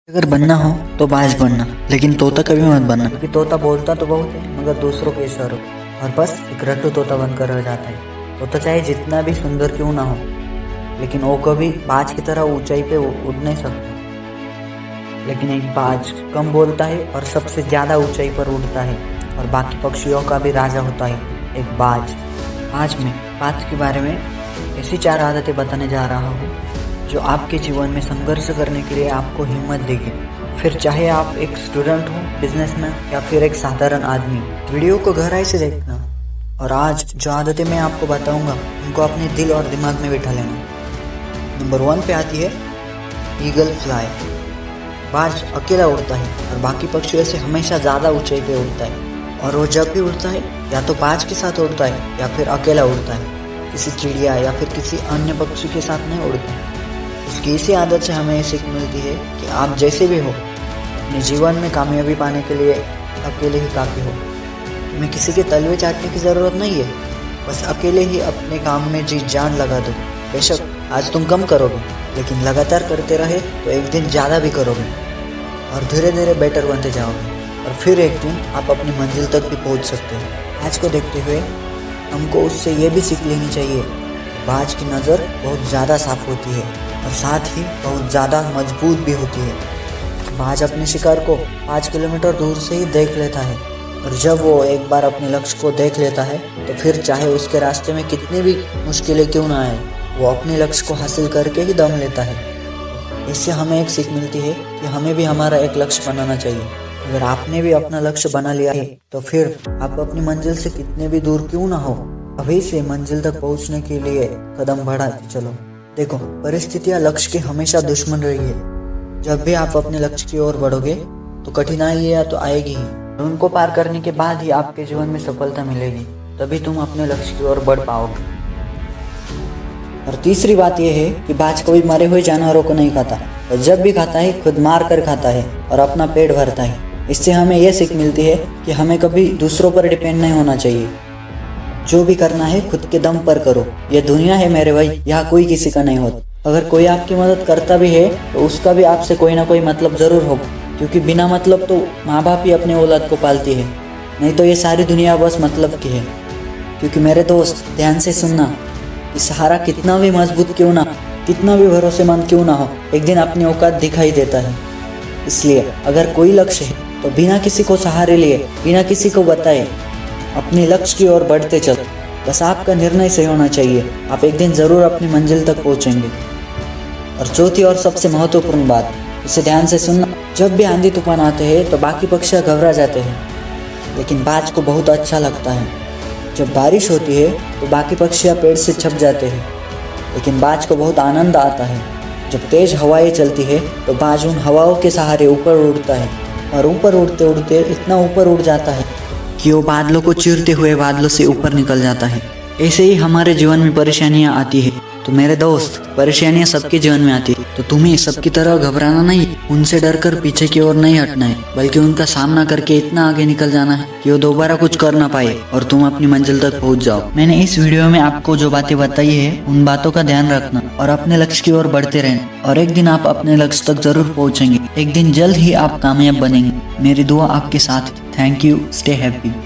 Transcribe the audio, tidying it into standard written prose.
अगर बनना हो तो बाज बनना, लेकिन तोता कभी मत बनना, क्योंकि तोता बोलता तो बहुत है मगर दूसरों के इशारों और बस एक रट्टू तोता बनकर रह जाता है। तोता चाहे जितना भी सुंदर क्यों ना हो, लेकिन वो कभी बाज की तरह ऊंचाई पे उड़ नहीं सकता। लेकिन एक बाज कम बोलता है और सबसे ज्यादा ऊंचाई पर उड़ता है और बाकी पक्षियों का भी राजा होता है एक बाज। आज मैं बाज के बारे में ऐसी 4 आदतें बताने जा रहा हूँ जो आपके जीवन में संघर्ष करने के लिए आपको हिम्मत देगी। फिर चाहे आप एक स्टूडेंट हो, बिजनेसमैन या फिर एक साधारण आदमी, वीडियो को गहराई से देखना। और आज जो आदतें मैं आपको बताऊंगा उनको अपने दिल और दिमाग में बिठा लेना। नंबर 1 पे आती है ईगल फ्लाई। बाज अकेला उड़ता है और बाकी पक्षियों से हमेशा ज़्यादा ऊंचाई पे उड़ता है, और वो जब भी उड़ता है या तो बाज के साथ उड़ता है या फिर अकेला उड़ता है, किसी चिड़िया या फिर किसी अन्य पक्षी के साथ नहीं उड़ता। उसकी इसी आदत से हमें सीख मिलती है कि आप जैसे भी हो, अपने जीवन में कामयाबी पाने के लिए अकेले ही काफ़ी हो। तुम्हें किसी के तलवे चाटने की ज़रूरत नहीं है, बस अकेले ही अपने काम में जी जान लगा दो। बेशक आज तुम कम करोगे, लेकिन लगातार करते रहे तो एक दिन ज़्यादा भी करोगे और धीरे धीरे बेटर बनते जाओगे, और फिर एक दिन आप अपनी मंजिल तक भी पहुंच सकते हो। आज को देखते हुए हमको उससे ये भी सीख लेनी चाहिए, बाज की नज़र बहुत ज़्यादा साफ होती है और साथ ही बहुत ज़्यादा मजबूत भी होती है। बाज अपने शिकार को 5 किलोमीटर दूर से ही देख लेता है, और जब वो एक बार अपने लक्ष्य को देख लेता है तो फिर चाहे उसके रास्ते में कितनी भी मुश्किलें क्यों ना आए, वो अपने लक्ष्य को हासिल करके ही दम लेता है। इससे हमें एक सीख मिलती है कि हमें भी हमारा एक लक्ष्य बनाना चाहिए। अगर आपने भी अपना लक्ष्य बना लिया है तो फिर आप अपनी मंजिल से कितने भी दूर क्यों ना हो, अभी से मंजिल तक पहुंचने के लिए कदम बढ़ाते चलो। देखो, परिस्थितियां लक्ष्य के हमेशा दुश्मन रही है। जब भी आप अपने लक्ष्य की ओर बढ़ोगे तो कठिनाइयां तो आएगी ही, और उनको पार करने के बाद ही आपके जीवन में सफलता मिलेगी, तभी तुम अपने लक्ष्य की ओर बढ़ पाओगे। और तीसरी बात यह है कि बाज कभी मरे हुए जानवरों को नहीं खाता, और जब भी खाता है खुद मार कर खाता है और अपना पेट भरता है। इससे हमें यह सीख मिलती है कि हमें कभी दूसरों पर डिपेंड नहीं होना चाहिए। जो भी करना है खुद के दम पर करो। यह दुनिया है मेरे भाई, यहाँ कोई किसी का नहीं होता। अगर कोई आपकी मदद करता भी है तो उसका भी आपसे कोई ना कोई मतलब जरूर होगा, क्योंकि बिना मतलब तो माँ बाप ही अपने औलाद को पालती है, नहीं तो ये सारी दुनिया बस मतलब की है। क्योंकि मेरे दोस्त, ध्यान से सुनना, कि सहारा कितना भी मजबूत क्यों ना, कितना भी भरोसेमंद क्यों ना हो, एक दिन अपनी औकात दिखाई देता है। इसलिए अगर कोई लक्ष्य है तो बिना किसी को सहारे लिए, बिना किसी को बताए अपने लक्ष्य की ओर बढ़ते चलो। बस आपका निर्णय सही होना चाहिए, आप एक दिन जरूर अपनी मंजिल तक पहुंचेंगे। और चौथी और सबसे महत्वपूर्ण बात, इसे ध्यान से सुनना, जब भी आंधी तूफान आते हैं तो बाकी पक्षी घबरा जाते हैं, लेकिन बाज को बहुत अच्छा लगता है। जब बारिश होती है तो बाकी पक्षियाँ पेड़ से छप जाते हैं, लेकिन बाज को बहुत आनंद आता है। जब तेज हवाएं चलती है तो बाज उन हवाओं के सहारे ऊपर उड़ता है, और ऊपर उड़ते उड़ते इतना ऊपर उड़ जाता है कि वो बादलों को चीरते हुए बादलों से ऊपर निकल जाता है। ऐसे ही हमारे जीवन में परेशानियां आती है, तो मेरे दोस्त, परेशानियां सबके जीवन में आती है, तो तुम्हें सबकी तरह घबराना नहीं, उनसे डरकर पीछे की ओर नहीं हटना है, बल्कि उनका सामना करके इतना आगे निकल जाना है कि वो दोबारा कुछ कर ना पाए और तुम अपनी मंजिल तक पहुंच जाओ। मैंने इस वीडियो में आपको जो बातें बताई है उन बातों का ध्यान रखना और अपने लक्ष्य की ओर बढ़ते रहना, और एक दिन आप अपने लक्ष्य तक जरूर पहुंचेंगे। एक दिन जल्द ही आप कामयाब बनेंगे। मेरी दुआ आपके साथ। Thank you. Stay happy.